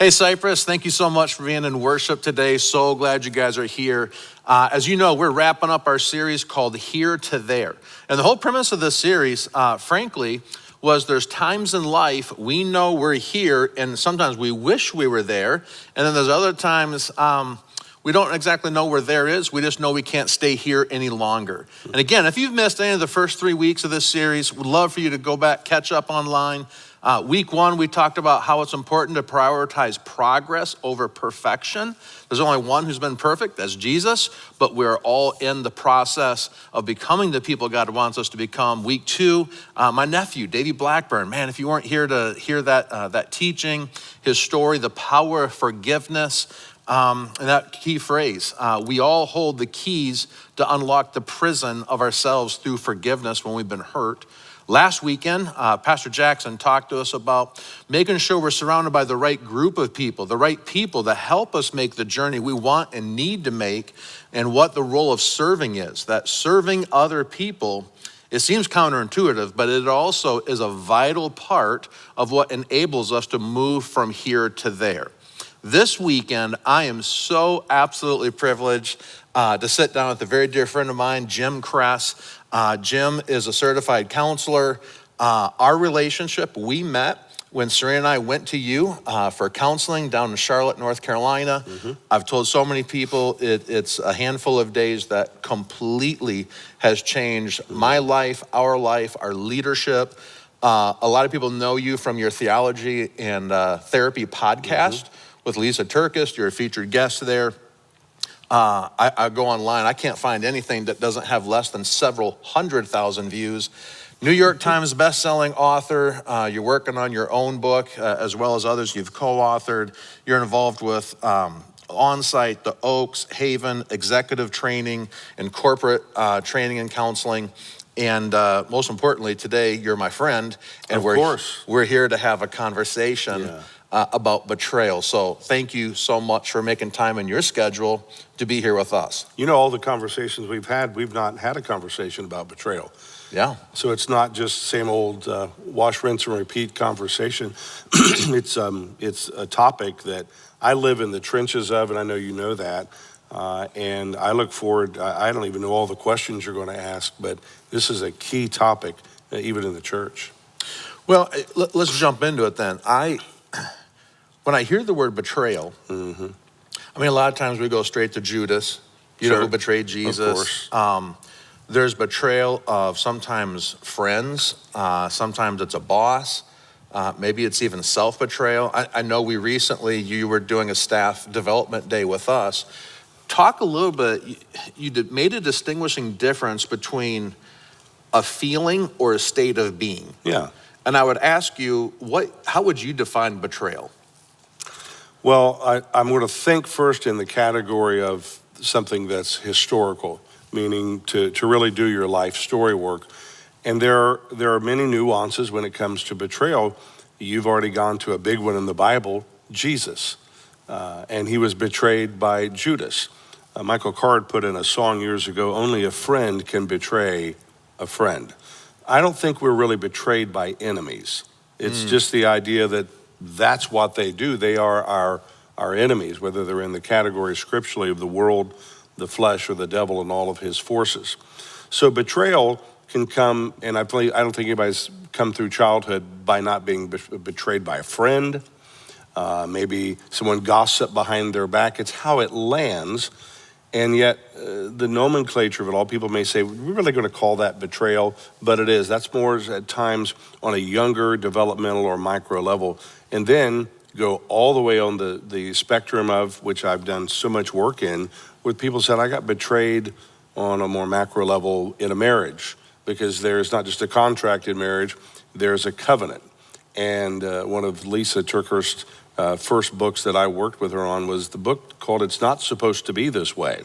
Hey, Cypress, thank you so much for being in worship today. So glad you guys are here. As you know, we're wrapping up our series called Here to There. And the whole premise of this series, frankly, was there's times in life we know we're here and sometimes we wish we were there. And then there's other times we don't exactly know where there is. We just know we can't stay here any longer. And again, if you've missed any of the first 3 weeks of this series, we'd love for you to go back, catch up online. Week 1, we talked about how it's important to prioritize progress over perfection. There's only one who's been perfect, that's Jesus, but we're all in the process of becoming the people God wants us to become. Week 2, my nephew, Davey Blackburn, man, if you weren't here to hear that teaching, his story, the power of forgiveness, and that key phrase, we all hold the keys to unlock the prison of ourselves through forgiveness when we've been hurt. Last weekend, Pastor Jackson talked to us about making sure we're surrounded by the right group of people, the right people that help us make the journey we want and need to make, and what the role of serving is. That serving other people, it seems counterintuitive, but it also is a vital part of what enables us to move from here to there. This weekend, I am so absolutely privileged to sit down with a very dear friend of mine, Jim Kress. Jim is a certified counselor. Our relationship, we met when Serena and I went to you for counseling down in Charlotte, North Carolina. Mm-hmm. I've told so many people it's a handful of days that completely has changed my life, our leadership. A lot of people know you from your theology and therapy podcast with Lisa Turkis. You're a featured guest there. I go online, I can't find anything that doesn't have less than several 100,000 views. New York Times bestselling author, you're working on your own book as well as others you've co-authored. You're involved with On-Site, The Oaks, Haven, executive training, and corporate training and counseling. And most importantly, today, you're my friend. And we're here to have a conversation about betrayal. So thank you so much for making time in your schedule to be here with us. You know, all the conversations we've not had a conversation about betrayal. Yeah. So it's not just same old wash, rinse, and repeat conversation. It's a topic that I live in the trenches of, and I know you know that. And I look forward, I don't even know all the questions you're going to ask, but this is a key topic, even in the church. Well, let's jump into it then. When I hear the word betrayal, I mean, a lot of times we go straight to Judas, know, who betrayed Jesus. Of course. There's betrayal of sometimes friends, sometimes it's a boss, maybe it's even self-betrayal. I know you were doing a staff development day with us. Talk a little bit, you made a distinguishing difference between a feeling or a state of being. Yeah. And I would ask you, how would you define betrayal? Well, I'm going to think first in the category of something that's historical, meaning to really do your life story work. And there are many nuances when it comes to betrayal. You've already gone to a big one in the Bible, Jesus. And he was betrayed by Judas. Michael Card put in a song years ago, "Only a friend can betray a friend." I don't think we're really betrayed by enemies. It's just the idea that that's what they do. They are our enemies, whether they're in the category scripturally of the world, the flesh, or the devil and all of his forces. So betrayal can come, and I don't think anybody's come through childhood by not being betrayed by a friend. Maybe someone gossiped behind their back. It's how it lands. And yet the nomenclature of it all, people may say, we're really going to call that betrayal, but it is. That's more at times on a younger developmental or micro level. And then go all the way on the spectrum of, which I've done so much work in, where people said, I got betrayed on a more macro level in a marriage, because there's not just a contract in marriage, there's a covenant. And one of Lisa Turkhurst's first books that I worked with her on was the book called It's Not Supposed to Be This Way.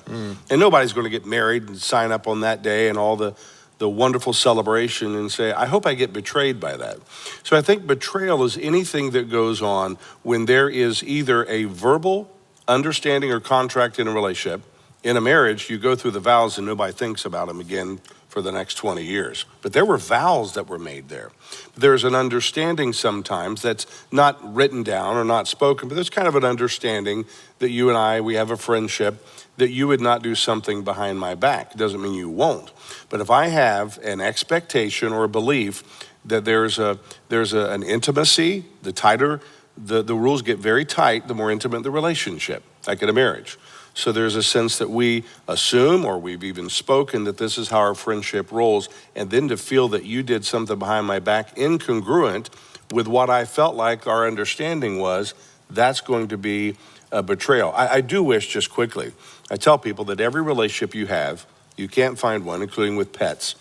And nobody's going to get married and sign up on that day and all the wonderful celebration and say, I hope I get betrayed by that. So I think betrayal is anything that goes on when there is either a verbal understanding or contract in a relationship. In a marriage, you go through the vows and nobody thinks about them again for the next 20 years. But there were vows that were made there. There's an understanding sometimes that's not written down or not spoken, but there's kind of an understanding that you and I, we have a friendship, that you would not do something behind my back. It doesn't mean you won't. But if I have an expectation or a belief that there's an intimacy, the tighter, the rules get very tight, the more intimate the relationship, like in a marriage. So there's a sense that we assume, or we've even spoken, that this is how our friendship rolls, and then to feel that you did something behind my back incongruent with what I felt like our understanding was, that's going to be a betrayal. I do wish, just quickly, I tell people that every relationship you have, you can't find one, including with pets,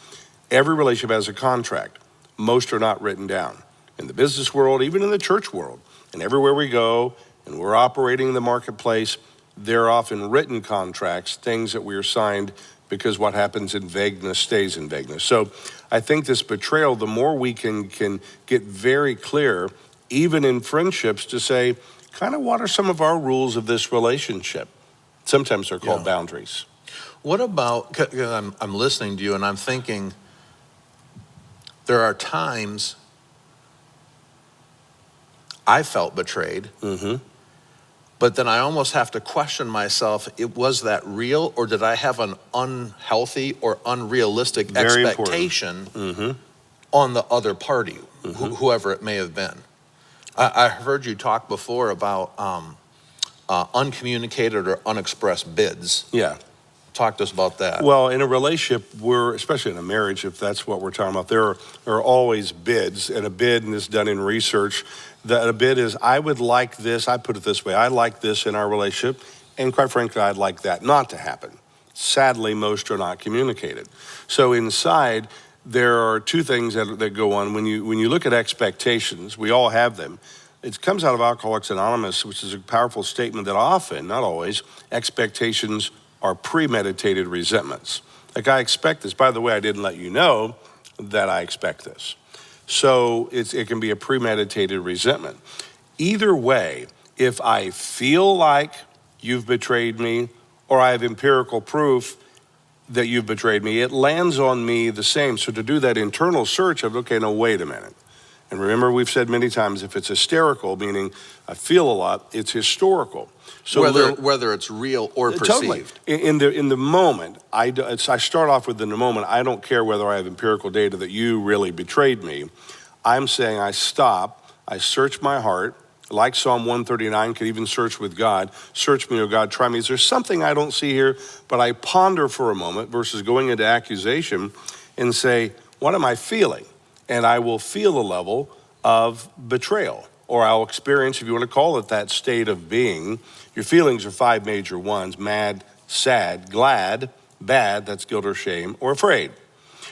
every relationship has a contract. Most are not written down. In the business world, even in the church world, and everywhere we go, and we're operating in the marketplace, there are often written contracts, things that we are signed, because what happens in vagueness stays in vagueness. So I think this betrayal, the more we can get very clear, even in friendships, to say, kind of what are some of our rules of this relationship? Sometimes they're called boundaries. What about, 'cause I'm listening to you and I'm thinking, there are times I felt betrayed. But then I almost have to question myself, was that real, or did I have an unhealthy or unrealistic expectation on the other party, whoever it may have been? I heard you talk before about uncommunicated or unexpressed bids. Yeah. Talk to us about that. Well, in a relationship, especially in a marriage, if that's what we're talking about, there are always bids, and a bid, and this is done in research, that a bid is, I would like this, I put it this way, I like this in our relationship, and quite frankly, I'd like that not to happen. Sadly, most are not communicated. So inside, there are two things that go on. When you look at expectations, we all have them. It comes out of Alcoholics Anonymous, which is a powerful statement that often, not always, expectations are premeditated resentments. Like, I expect this. By the way, I didn't let you know that I expect this. So it can be a premeditated resentment. Either way, if I feel like you've betrayed me, or I have empirical proof that you've betrayed me, it lands on me the same. So to do that internal search of, okay, no, wait a minute. And remember, we've said many times, if it's hysterical, meaning I feel a lot, it's historical. So whether it's real or perceived. Totally. In the moment, I start off with in the moment, I don't care whether I have empirical data that you really betrayed me. I'm saying I stop, I search my heart, like Psalm 139, could even search with God. Search me, O God, try me. Is there something I don't see here? But I ponder for a moment versus going into accusation and say, what am I feeling? And I will feel a level of betrayal, or I'll experience, if you want to call it that state of being. Your feelings are 5 major ones: mad, sad, glad, bad, that's guilt or shame, or afraid.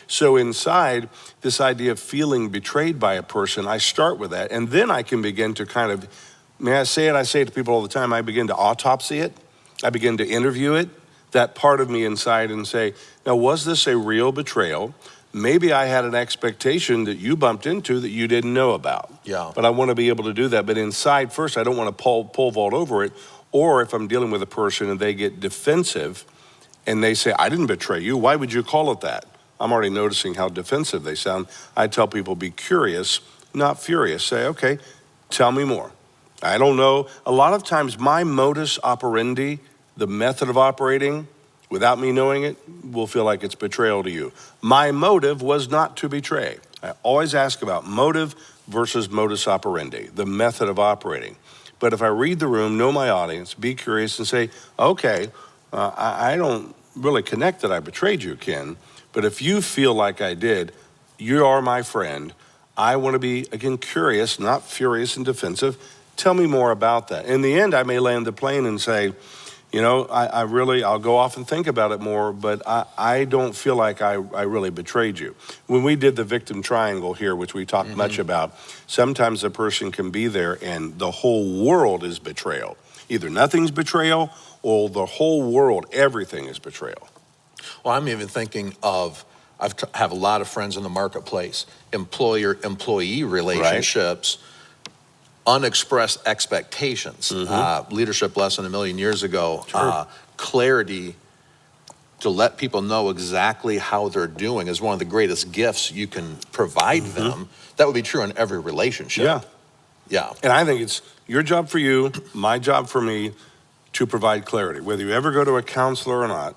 So inside this idea of feeling betrayed by a person, I start with that, and then I can begin to kind of, may I say it to people all the time, I begin to autopsy it, I begin to interview it, that part of me inside, and say, now, was this a real betrayal? Maybe I had an expectation that you bumped into that you didn't know about. Yeah. But I want to be able to do that. But inside first, I don't want to pole vault over it. Or if I'm dealing with a person and they get defensive and they say, I didn't betray you, why would you call it that? I'm already noticing how defensive they sound. I tell people, be curious, not furious. Say, okay, tell me more. I don't know. A lot of times my modus operandi, the method of operating, without me knowing it, will feel like it's betrayal to you. My motive was not to betray. I always ask about motive versus modus operandi, the method of operating. But if I read the room, know my audience, be curious and say, okay, I don't really connect that I betrayed you, Ken, but if you feel like I did, you are my friend. I want to be, again, curious, not furious and defensive. Tell me more about that. In the end, I may land the plane and say, you know, I'll go off and think about it more, but I don't feel like I really betrayed you. When we did the victim triangle here, which we talked much about, sometimes a person can be there and the whole world is betrayal. Either nothing's betrayal or the whole world, everything is betrayal. Well, I'm even thinking of, have a lot of friends in the marketplace, employer-employee relationships, unexpressed expectations. Leadership lesson a million years ago, clarity to let people know exactly how they're doing is one of the greatest gifts you can provide them. That would be true in every relationship. Yeah. Yeah. And I think it's your job for you, my job for me, to provide clarity, whether you ever go to a counselor or not,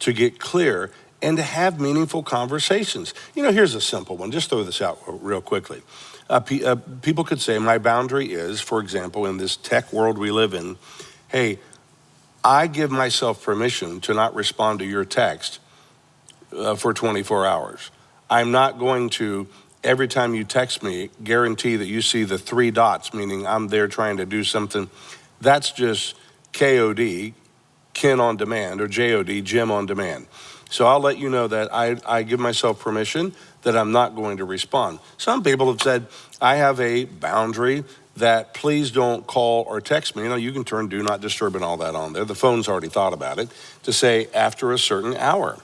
to get clear and to have meaningful conversations. You know, here's a simple one. Just throw this out real quickly. People could say my boundary is, for example, in this tech world we live in, hey, I give myself permission to not respond to your text for 24 hours. I'm not going to, every time you text me, guarantee that you see the 3 dots, meaning I'm there trying to do something. That's just KOD, Ken on demand, or JOD, Jim on demand. So I'll let you know that I give myself permission that I'm not going to respond. Some people have said, I have a boundary that please don't call or text me. You know, you can turn do not disturb and all that on there. The phone's already thought about it, to say after a certain hour.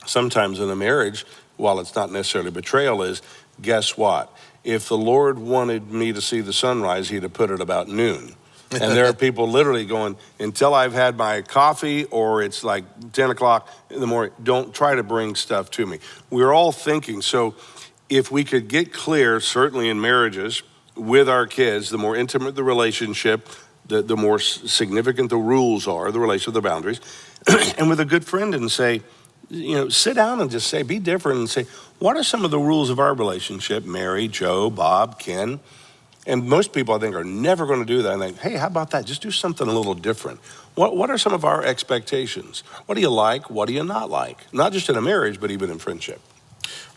Sometimes in a marriage, while it's not necessarily betrayal, is guess what? If the Lord wanted me to see the sunrise, he'd have put it about noon. And there are people literally going, until I've had my coffee or it's like 10 o'clock in the morning, don't try to bring stuff to me. We're all thinking. So if we could get clear, certainly in marriages, with our kids, the more intimate the relationship, the more significant the rules are, the relationship, the boundaries, and with a good friend and say, you know, sit down and just say, be different and say, what are some of the rules of our relationship? Mary, Joe, Bob, Ken. And most people, I think, are never going to do that. And think, hey, how about that? Just do something a little different. What are some of our expectations? What do you like? What do you not like? Not just in a marriage, but even in friendship.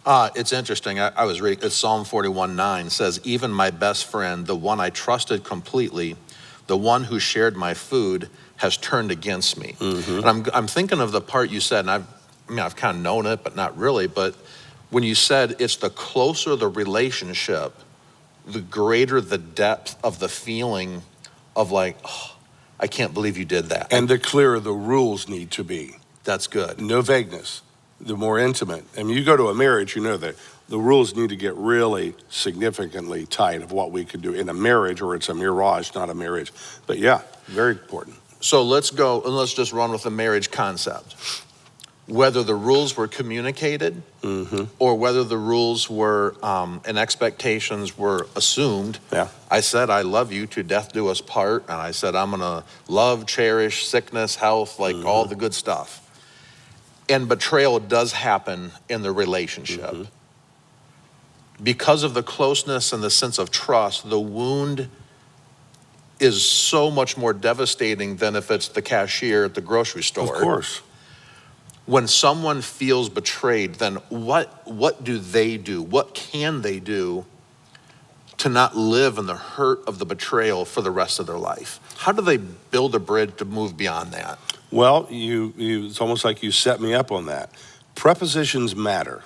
It's interesting. I was reading, it's Psalm 41:9 says, even my best friend, the one I trusted completely, the one who shared my food, has turned against me. And I'm thinking of the part you said, and I've kind of known it, but not really. But when you said it's the closer the relationship, the greater the depth of the feeling of like, oh, I can't believe you did that. And the clearer the rules need to be. That's good. No vagueness. The more intimate. I mean, you go to a marriage, you know that the rules need to get really significantly tight of what we could do in a marriage, or it's a mirage, not a marriage. But yeah, very important. So let's go and let's just run with the marriage concept. Whether the rules were communicated or whether the rules were and expectations were assumed. Yeah. I said, I love you to death do us part. And I said, I'm going to love, cherish, sickness, health, like all the good stuff. And betrayal does happen in the relationship. Because of the closeness and the sense of trust, the wound is so much more devastating than if it's the cashier at the grocery store. Of course. When someone feels betrayed, then what do they do? What can they do to not live in the hurt of the betrayal for the rest of their life? How do they build a bridge to move beyond that? Well, it's almost like you set me up on that. Prepositions matter.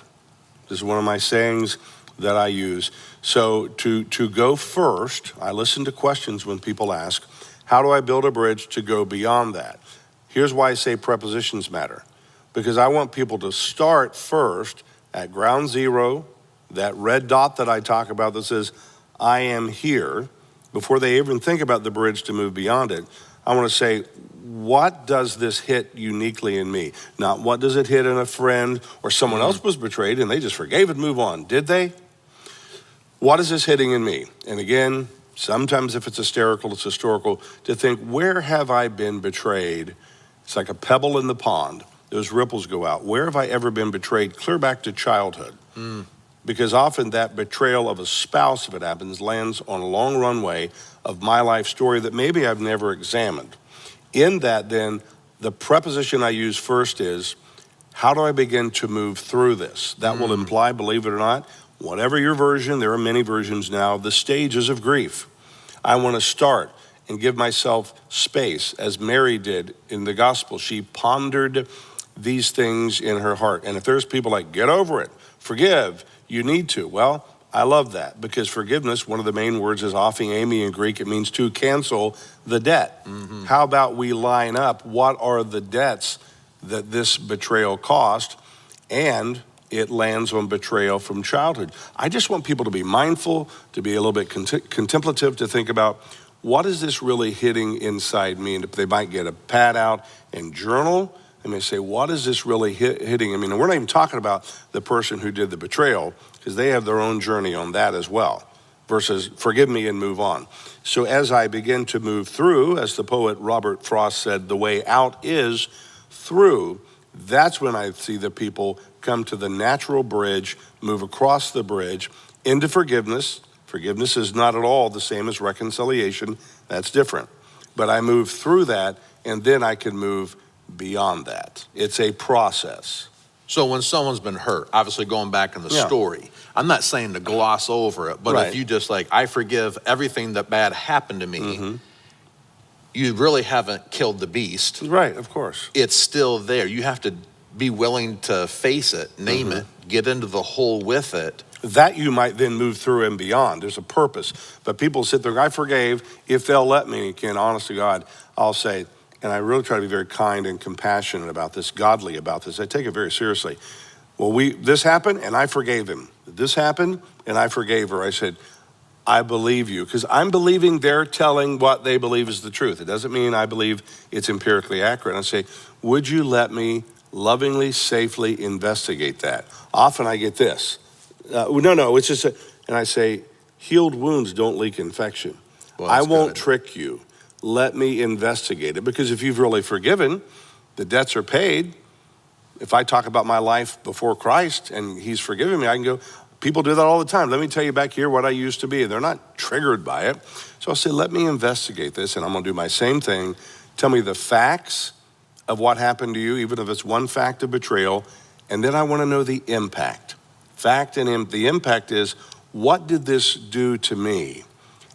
This is one of my sayings that I use. So to go first, I listen to questions when people ask, how do I build a bridge to go beyond that? Here's why I say prepositions matter. Because I want people to start first at ground zero, that red dot that I talk about that says, I am here, before they even think about the bridge to move beyond it. I want to say, what does this hit uniquely in me? Not what does it hit in a friend or someone else was betrayed and they just forgave and move on. Did they? What is this hitting in me? And again, sometimes if it's hysterical, it's historical, to think, where have I been betrayed? It's like a pebble in the pond. Those ripples go out. Where have I ever been betrayed? Clear back to childhood. Because often that betrayal of a spouse, if it happens, lands on a long runway of my life story that maybe I've never examined. In that, then, the preposition I use first is, how do I begin to move through this? That will imply, believe it or not, whatever your version, there are many versions now, the stages of grief. I want to start and give myself space, as Mary did in the gospel. She pondered these things in her heart. And if there's people like, get over it, forgive, you need to. Well, I love that, because forgiveness, one of the main words is aphiemi in Greek. It means to cancel the debt. How about we line up what are the debts that this betrayal cost, and it lands on betrayal from childhood. I just want people to be mindful, to be a little bit contemplative, to think about, what is this really hitting inside me? And if they might get a pad out and journal, They may say, what is this really hitting? I mean, we're not even talking about the person who did the betrayal, because they have their own journey on that as well, versus forgive me and move on. So as I begin to move through, as the poet Robert Frost said, the way out is through, that's when I see the people come to the natural bridge, move across the bridge into forgiveness. Forgiveness is not at all the same as reconciliation. That's different. But I move through that, and then I can move beyond that. It's a process. So when someone's been hurt, obviously going back in the Yeah. story, I'm not saying to gloss over it, but Right. if you just like, I forgive everything that bad happened to me, Mm-hmm. you really haven't killed the beast. Right, of course. It's still there. You have to be willing to face it, name Mm-hmm. it, get into the hole with it. That you might then move through and beyond. There's a purpose. But people sit there, I forgave. If they'll let me, again, honest to God, I'll say, and I really try to be very kind and compassionate about this, godly about this. I take it very seriously. Well, this happened and I forgave him. This happened and I forgave her. I said, I believe you, because I'm believing they're telling what they believe is the truth. It doesn't mean I believe it's empirically accurate. I say, would you let me lovingly, safely investigate that? Often I get this. No, it's just, and I say, healed wounds don't leak infection. Well, I that's won't good. trick you. Let me investigate it, because if you've really forgiven, the debts are paid. If I talk about my life before Christ and he's forgiven me, I can go, people do that all the time. Let me tell you back here what I used to be. They're not triggered by it. So I'll say, let me investigate this, and I'm gonna do my same thing. Tell me the facts of what happened to you, even if it's one fact of betrayal, and then I wanna know the impact. Fact and the impact is, what did this do to me?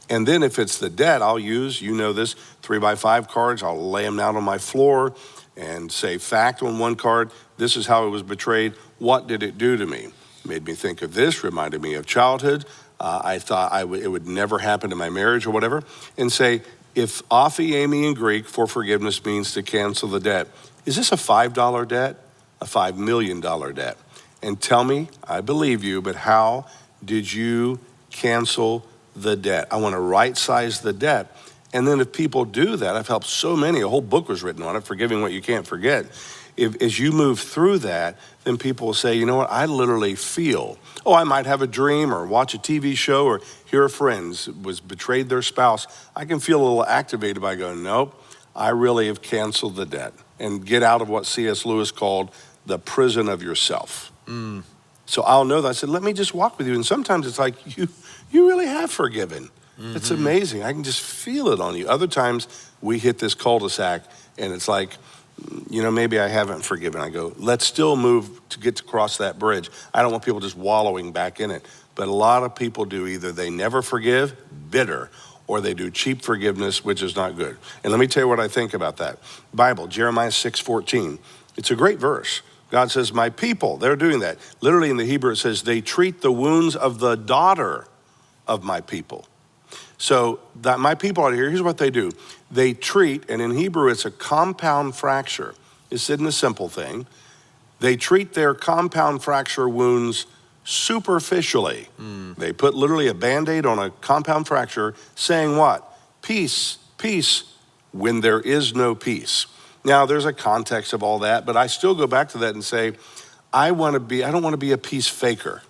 And then if it's the debt, I'll use, you know this, 3x5 cards. I'll lay them out on my floor and say fact on one card. This is how it was betrayed. What did it do to me? Made me think of this, reminded me of childhood. I thought it would never happen in my marriage or whatever. And say, if Afi, Amy in Greek for forgiveness means to cancel the debt, is this a $5 debt? A $5 million debt? And tell me, I believe you, but how did you cancel the debt? I want to right-size the debt. And then if people do that, I've helped so many, a whole book was written on it, Forgiving What You Can't Forget. As you move through that, then people will say, you know what, I literally feel, I might have a dream or watch a TV show or hear a friend was betrayed their spouse. I can feel a little activated by going, nope, I really have canceled the debt, and get out of what C.S. Lewis called the prison of yourself. So I'll know that. I said, let me just walk with you. And sometimes it's like, you really have forgiven. It's amazing. I can just feel it on you. Other times we hit this cul-de-sac and it's like, maybe I haven't forgiven. I go, let's still move to get to cross that bridge. I don't want people just wallowing back in it. But a lot of people do. Either they never forgive, bitter, or they do cheap forgiveness, which is not good. And let me tell you what I think about that. Bible, Jeremiah 6:14. It's a great verse. God says, my people, they're doing that. Literally in the Hebrew, it says, they treat the wounds of the daughter of my people. So that my people out here, here's what they do. They treat, and in Hebrew, it's a compound fracture. This isn't a simple thing. They treat their compound fracture wounds superficially. They put literally a Band-Aid on a compound fracture, saying what? Peace, peace, when there is no peace. Now, there's a context of all that, but I still go back to that and say, I don't want to be a peace faker,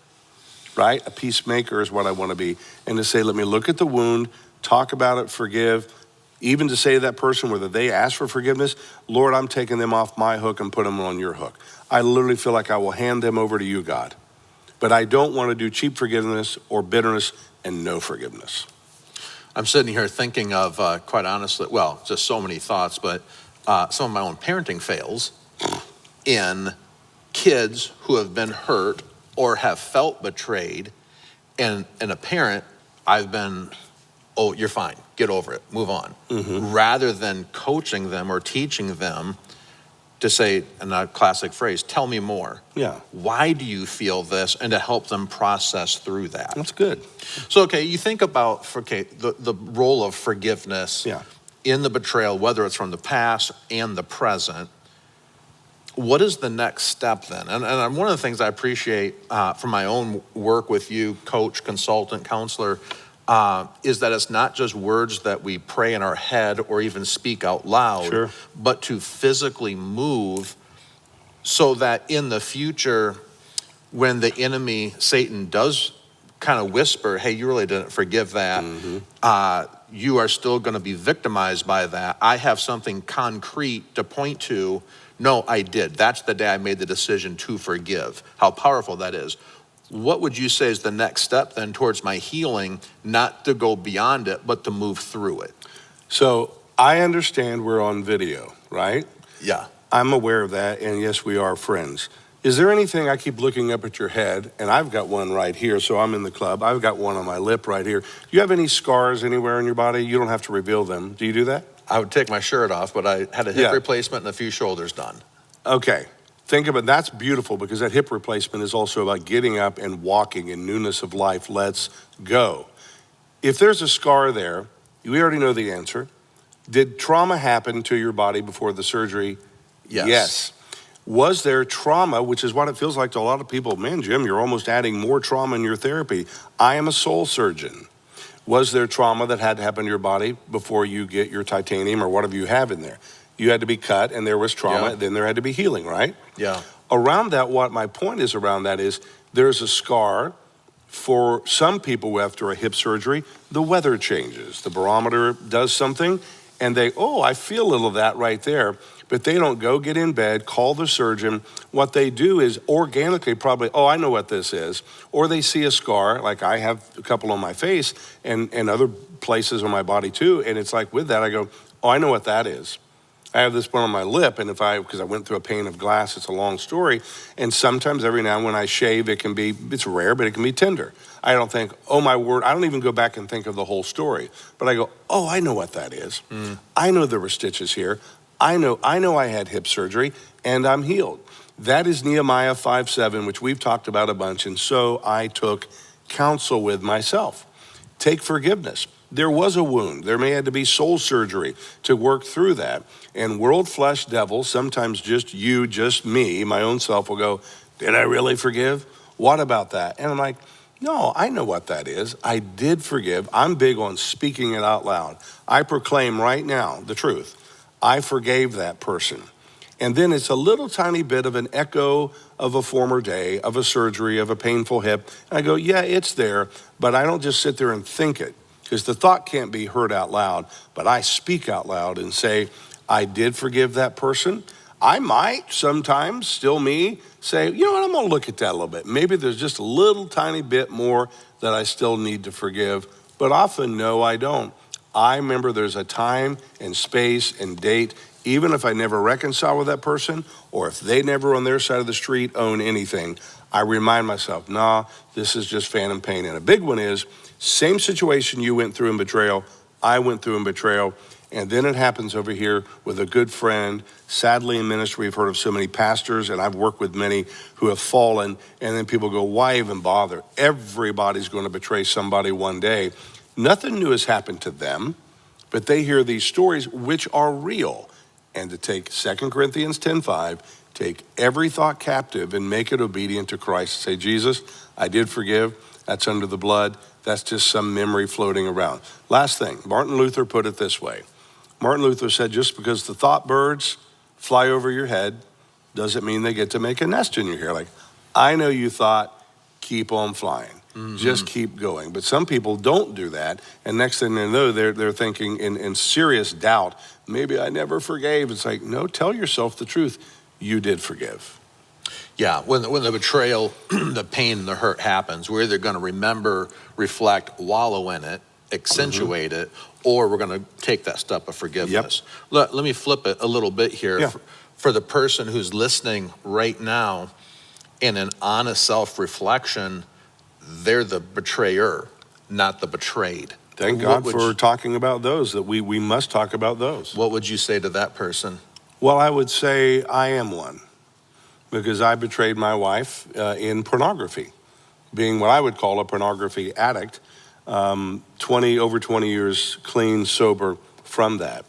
right? A peacemaker is what I want to be. And to say, let me look at the wound, talk about it, forgive, even to say to that person, whether they ask for forgiveness, Lord, I'm taking them off my hook and put them on your hook. I literally feel like I will hand them over to you, God. But I don't want to do cheap forgiveness or bitterness and no forgiveness. I'm sitting here thinking of, quite honestly, just so many thoughts, but some of my own parenting fails in kids who have been hurt or have felt betrayed, and a parent, I've been, oh, you're fine, get over it, move on, rather than coaching them or teaching them to say, in a classic phrase, tell me more. Yeah. Why do you feel this? And to help them process through that. That's good. So, you think about, the role of forgiveness in the betrayal, whether it's from the past and the present. What is the next step then? And one of the things I appreciate from my own work with you, coach, consultant, counselor, is that it's not just words that we pray in our head or even speak out loud, but to physically move so that in the future, when the enemy, Satan, does kind of whisper, hey, you really didn't forgive that, you are still going to be victimized by that. I have something concrete to point to. No, I did. That's the day I made the decision to forgive. How powerful that is. What would you say is the next step then towards my healing, not to go beyond it, but to move through it? So I understand we're on video, right? Yeah. I'm aware of that, and yes, we are friends. Is there anything, I keep looking up at your head, and I've got one right here, so I'm in the club. I've got one on my lip right here. Do you have any scars anywhere in your body? You don't have to reveal them. Do you do that? I would take my shirt off, but I had a hip replacement and a few shoulders done. Okay. Think of it. That's beautiful, because that hip replacement is also about getting up and walking in newness of life. Let's go. If there's a scar there, we already know the answer. Did trauma happen to your body before the surgery? Yes. Was there trauma, which is what it feels like to a lot of people? Man, Jim, you're almost adding more trauma in your therapy. I am a soul surgeon. Was there trauma that had to happen to your body before you get your titanium or whatever you have in there? You had to be cut, and there was trauma. Then there had to be healing, right? Yeah. Around that, what my point is around that is there's a scar. For some people after a hip surgery, the weather changes. The barometer does something, and I feel a little of that right there. But they don't go get in bed, call the surgeon. What they do is organically probably, I know what this is. Or they see a scar, like I have a couple on my face and other places on my body too. And it's like with that, I go, I know what that is. I have this one on my lip, and because I went through a pane of glass, it's a long story. And sometimes every now and when I shave, it's rare, but it can be tender. I don't think, oh my word, I don't even go back and think of the whole story. But I go, I know what that is. I know there were stitches here. I know I had hip surgery, and I'm healed. That is Nehemiah 5:7, which we've talked about a bunch. And so I took counsel with myself. Take forgiveness. There was a wound. There may have to be soul surgery to work through that. And world, flesh, devil, sometimes just me, my own self will go, did I really forgive? What about that? And I'm like, no, I know what that is. I did forgive. I'm big on speaking it out loud. I proclaim right now the truth. I forgave that person. And then it's a little tiny bit of an echo of a former day, of a surgery, of a painful hip. And I go, yeah, it's there, but I don't just sit there and think it, because the thought can't be heard out loud, but I speak out loud and say, I did forgive that person. I might sometimes, still me, say, you know what, I'm gonna look at that a little bit. Maybe there's just a little tiny bit more that I still need to forgive, but often, no, I don't. I remember there's a time and space and date, even if I never reconcile with that person, or if they never on their side of the street own anything, I remind myself, nah, this is just phantom pain. And a big one is, same situation you went through in betrayal, I went through in betrayal, and then it happens over here with a good friend. Sadly, in ministry, we've heard of so many pastors, and I've worked with many who have fallen, and then people go, why even bother? Everybody's going to betray somebody one day. Nothing new has happened to them, but they hear these stories which are real. And to take 2 Corinthians 10:5, take every thought captive and make it obedient to Christ. Say, Jesus, I did forgive. That's under the blood. That's just some memory floating around. Last thing, Martin Luther put it this way. Martin Luther said, just because the thought birds fly over your head doesn't mean they get to make a nest in your hair. Like, I know you thought, keep on flying. Just keep going. But some people don't do that. And next thing they know, they're thinking in serious doubt, maybe I never forgave. It's like, no, tell yourself the truth. You did forgive. Yeah, when the betrayal, the pain, and the hurt happens, we're either going to remember, reflect, wallow in it, accentuate it, or we're going to take that step of forgiveness. Let me flip it a little bit here. Yeah. For the person who's listening right now, in an honest self-reflection, they're the betrayer, not the betrayed. Thank God for talking about those, that we must talk about those. What would you say to that person? Well, I would say I am one, because I betrayed my wife in pornography, being what I would call a pornography addict, over 20 years clean, sober from that.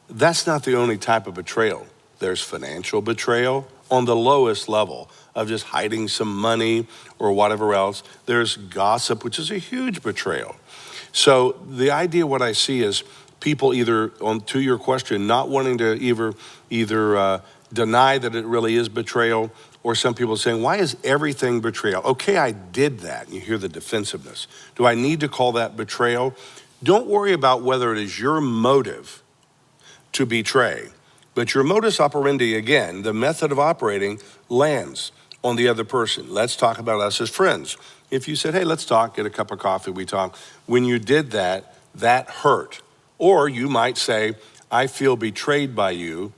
That's not the only type of betrayal. There's financial betrayal on the lowest level of just hiding some money or whatever else. There's gossip, which is a huge betrayal. So the idea, what I see is people either, to your question, not wanting to either deny that it really is betrayal, or some people saying, why is everything betrayal? Okay, I did that. And you hear the defensiveness. Do I need to call that betrayal? Don't worry about whether it is your motive to betray, but your modus operandi, again, the method of operating lands on the other person. Let's talk about us as friends. If you said, hey, let's talk, get a cup of coffee, we talk. When you did that, that hurt. Or you might say, I feel betrayed by you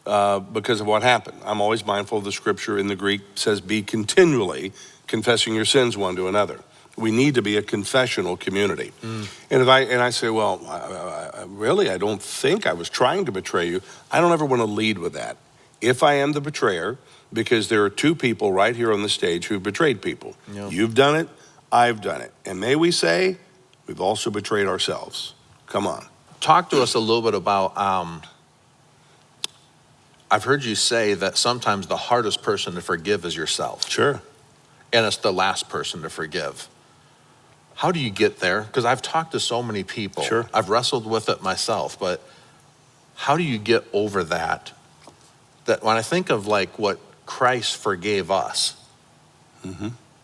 because of what happened. I'm always mindful of the scripture in the Greek says, be continually confessing your sins one to another. We need to be a confessional community. And if I say, well, I don't think I was trying to betray you, I don't ever want to lead with that. If I am the betrayer, because there are two people right here on the stage who've betrayed people. Yeah. You've done it, I've done it. And may we say, we've also betrayed ourselves. Come on. Talk to us a little bit about, I've heard you say that sometimes the hardest person to forgive is yourself. Sure. And it's the last person to forgive. How do you get there? Because I've talked to so many people. Sure. I've wrestled with it myself, but how do you get over that? That when I think of like what Christ forgave us,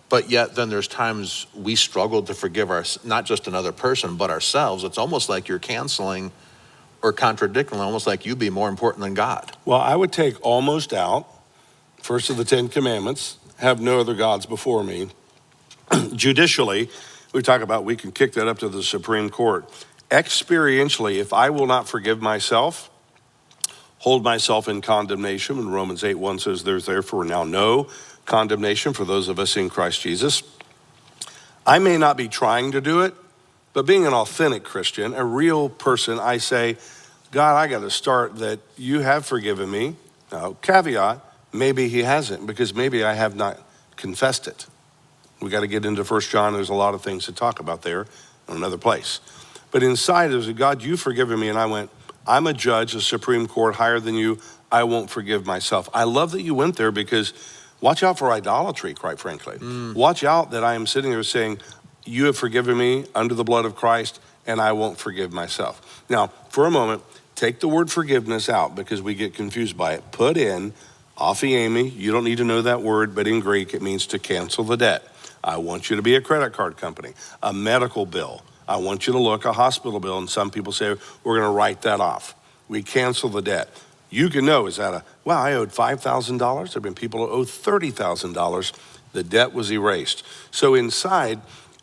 but yet then there's times we struggle to forgive not just another person, but ourselves. It's almost like you're canceling or contradicting, almost like you be more important than God. Well, I would take almost out, first of the 10 commandments, have no other gods before me. Judicially, we talk about we can kick that up to the Supreme Court. Experientially, if I will not forgive myself, hold myself in condemnation, when Romans 8:1 says there's therefore now no condemnation for those of us in Christ Jesus. I may not be trying to do it, but being an authentic Christian, a real person, I say, God, I got to start that you have forgiven me. Now, caveat, maybe he hasn't, because maybe I have not confessed it. We got to get into 1 John. There's a lot of things to talk about there in another place. But inside, there's a God, you've forgiven me. And I went, I'm a judge, a Supreme Court higher than you. I won't forgive myself. I love that you went there, because watch out for idolatry, quite frankly. Watch out that I am sitting there saying, you have forgiven me under the blood of Christ, and I won't forgive myself. Now, for a moment, take the word forgiveness out, because we get confused by it. Put in, aphiemi, you don't need to know that word, but in Greek, it means to cancel the debt. I want you to be a credit card company, a medical bill. I want you to look a hospital bill, and some people say, we're going to write that off. We cancel the debt. You can know, is that I owed $5,000. There have been people who owe $30,000. The debt was erased. So inside,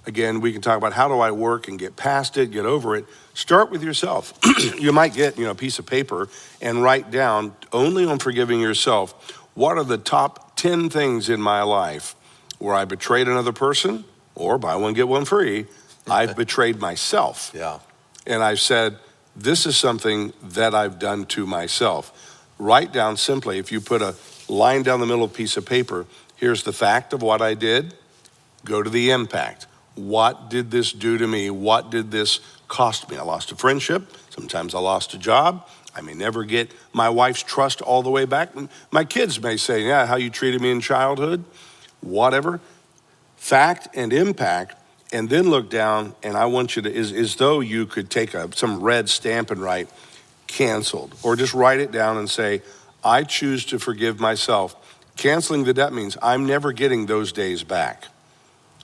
again, we can talk about how do I work and get past it, get over it. Start with yourself. You might get, a piece of paper and write down, only on forgiving yourself, what are the top 10 things in my life where I betrayed another person, or buy one, get one free, I've betrayed myself. Yeah. And I've said, this is something that I've done to myself. Write down simply, if you put a line down the middle of a piece of paper, here's the fact of what I did, go to the impact. What did this do to me? What did this cost me? I lost a friendship. Sometimes I lost a job. I may never get my wife's trust all the way back. My kids may say, yeah, how you treated me in childhood, whatever. Fact and impact, and then look down, and I want you to, as though you could take some red stamp and write canceled, or just write it down and say, I choose to forgive myself. Canceling the debt means I'm never getting those days back.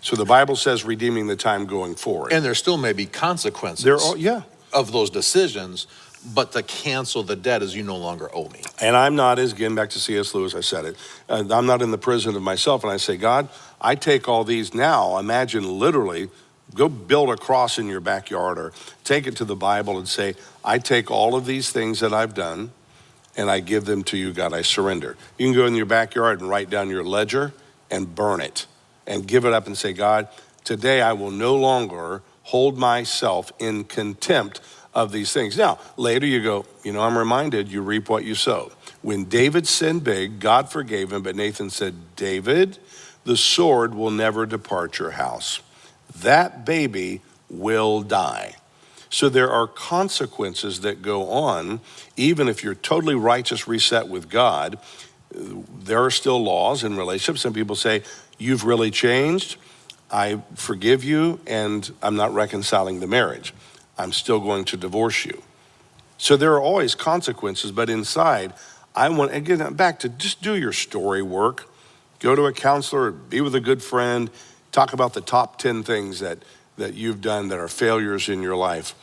So the Bible says redeeming the time going forward. And there still may be consequences of those decisions, but to cancel the debt is you no longer owe me. And I'm not, again, back to C.S. Lewis, I said it, I'm not in the prison of myself, and I say, God, I take all these now, imagine literally, go build a cross in your backyard, or take it to the Bible and say, I take all of these things that I've done, and I give them to you, God, I surrender. You can go in your backyard and write down your ledger and burn it, and give it up and say, God, today I will no longer hold myself in contempt of these things. Now, later you go, I'm reminded you reap what you sow. When David sinned big, God forgave him, but Nathan said, David, the sword will never depart your house. That baby will die. So there are consequences that go on, even if you're totally righteous, reset with God. There are still laws in relationships. Some people say, you've really changed. I forgive you, and I'm not reconciling the marriage. I'm still going to divorce you. So there are always consequences, but inside, I want, again, back to just do your story work. Go to a counselor, be with a good friend, talk about the top 10 things that you've done that are failures in your life.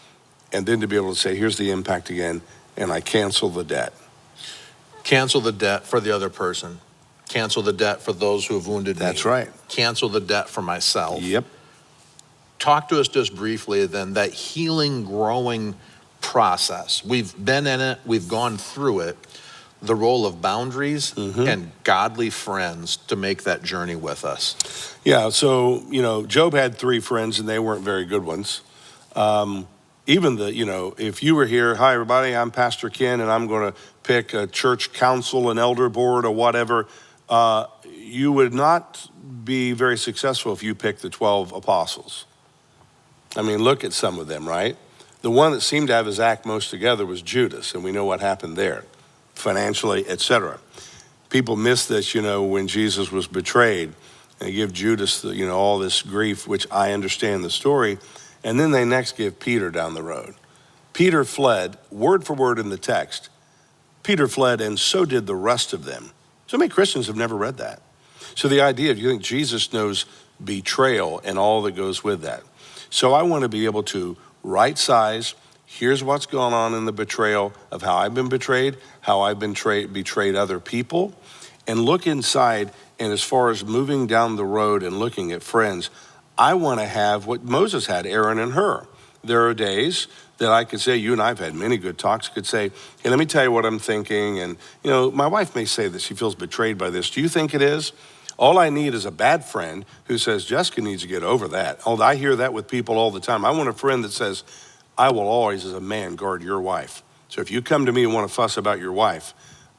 And then to be able to say, here's the impact again, and I cancel the debt. Cancel the debt for the other person. Cancel the debt for those who have wounded me. That's right. Cancel the debt for myself. Yep. Talk to us just briefly then, that healing, growing process. We've been in it, we've gone through it. The role of boundaries and godly friends to make that journey with us. Yeah, so, Job had 3 friends and they weren't very good ones. Even if you were here, hi everybody, I'm Pastor Ken and I'm going to pick a church council, an elder board or whatever, you would not be very successful if you picked the 12 apostles. I mean, look at some of them, right? The one that seemed to have his act most together was Judas, and we know what happened there, financially, etc. People miss this, when Jesus was betrayed, and they give Judas, all this grief, which I understand the story, and then they next give Peter down the road. Peter fled, word for word in the text. Peter fled, and so did the rest of them. So many Christians have never read that. So the idea, if you think Jesus knows betrayal and all that goes with that. So I want to be able to right size, here's what's going on in the betrayal of how I've been betrayed, how I've been betrayed other people, and look inside. And as far as moving down the road and looking at friends, I want to have what Moses had, Aaron and Hur. There are days that I could say, you and I have had many good talks, could say, hey, let me tell you what I'm thinking. And, my wife may say this, she feels betrayed by this. Do you think it is? All I need is a bad friend who says, Jessica needs to get over that. Oh, I hear that with people all the time. I want a friend that says, I will always, as a man, guard your wife. So if you come to me and want to fuss about your wife,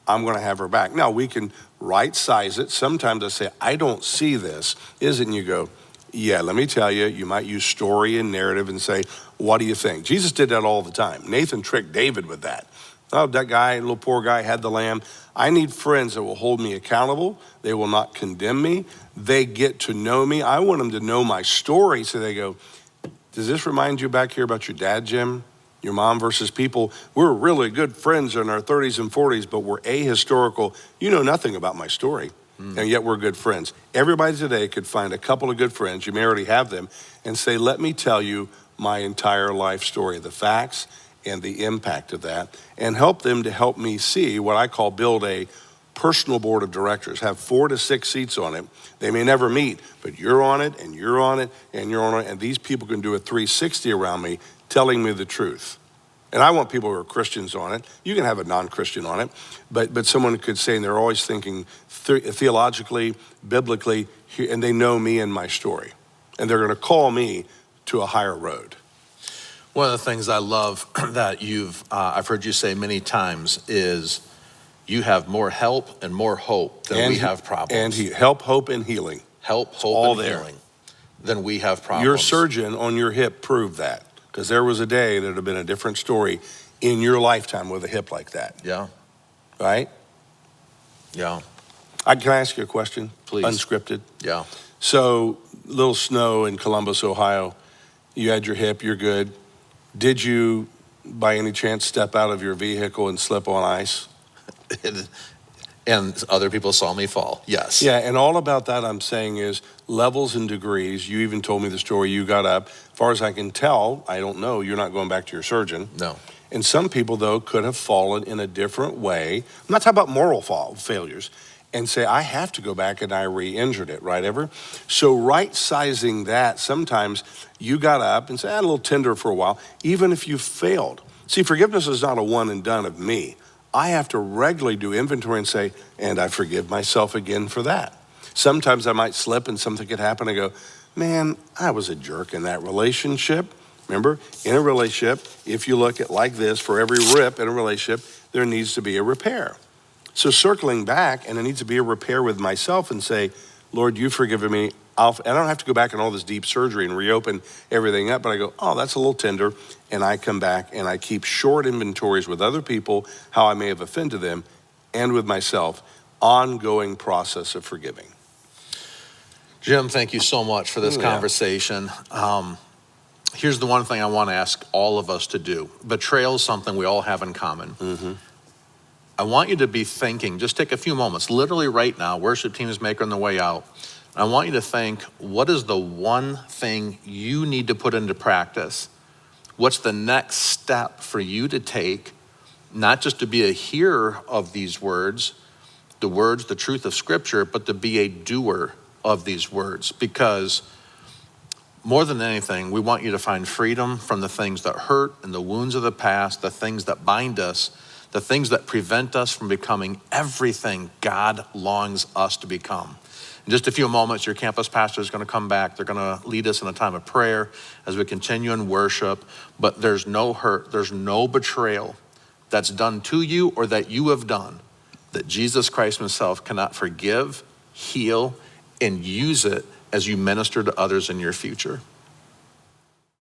I'm going to have her back. Now, we can right size it. Sometimes I say, I don't see this. Isn't? And you go, yeah, let me tell you, you might use story and narrative and say, what do you think? Jesus did that all the time. Nathan tricked David with that. Oh, that guy, little poor guy, had the lamb. I need friends that will hold me accountable. They will not condemn me. They get to know me. I want them to know my story so they go, does this remind you back here about your dad, Jim? Your mom versus people? We're really good friends in our 30s and 40s, but we're ahistorical. You know nothing about my story, and yet we're good friends. Everybody today could find a couple of good friends, you may already have them, and say, let me tell you my entire life story, the facts and the impact of that, and help them to help me see what I call build a personal board of directors, have 4 to 6 seats on it. They may never meet, but you're on it, and you're on it, and you're on it, and these people can do a 360 around me, telling me the truth. And I want people who are Christians on it. You can have a non-Christian on it, but someone could say, and they're always thinking theologically, biblically, and they know me and my story. And they're going to call me to a higher road. One of the things I love that I've heard you say many times is you have more help and more hope than we have problems. And help, hope, and healing. Help, hope, and healing than we have problems. Your surgeon on your hip proved that, because there was a day that would have been a different story in your lifetime with a hip like that. Yeah. Right? Yeah. Can I ask you a question? Please. Unscripted. Yeah. So, little snow in Columbus, Ohio. You had your hip, you're good. Did you, by any chance, step out of your vehicle and slip on ice? And other people saw me fall. Yes. Yeah, and all about that I'm saying is levels and degrees. You even told me the story. You got up. As far as I can tell, I don't know, you're not going back to your surgeon. No. And some people, though, could have fallen in a different way. I'm not talking about moral failures. And say, I have to go back and I re-injured it, right, Ever? So right-sizing that, sometimes you got up and said, a little tender for a while, even if you failed. See, forgiveness is not a one and done of me. I have to regularly do inventory and say, and I forgive myself again for that. Sometimes I might slip and something could happen. I go, man, I was a jerk in that relationship. Remember, in a relationship, if you look at like this, for every rip in a relationship, there needs to be a repair. So circling back, and it needs to be a repair with myself and say, Lord, you've forgiven me. I don't have to go back and all this deep surgery and reopen everything up, but I go, oh, that's a little tender. And I come back and I keep short inventories with other people, how I may have offended them, and with myself, ongoing process of forgiving. Jim, thank you so much for this conversation. Here's the one thing I want to ask all of us to do. Betrayal is something we all have in common. I want you to be thinking, just take a few moments, literally right now, worship team is making the way out. I want you to think, what is the one thing you need to put into practice? What's the next step for you to take, not just to be a hearer of these words, the truth of Scripture, but to be a doer of these words? Because more than anything, we want you to find freedom from the things that hurt and the wounds of the past, the things that bind us, the things that prevent us from becoming everything God longs us to become. In just a few moments, your campus pastor is going to come back. They're going to lead us in a time of prayer as we continue in worship. But there's no hurt, there's no betrayal that's done to you or that you have done that Jesus Christ himself cannot forgive, heal, and use it as you minister to others in your future.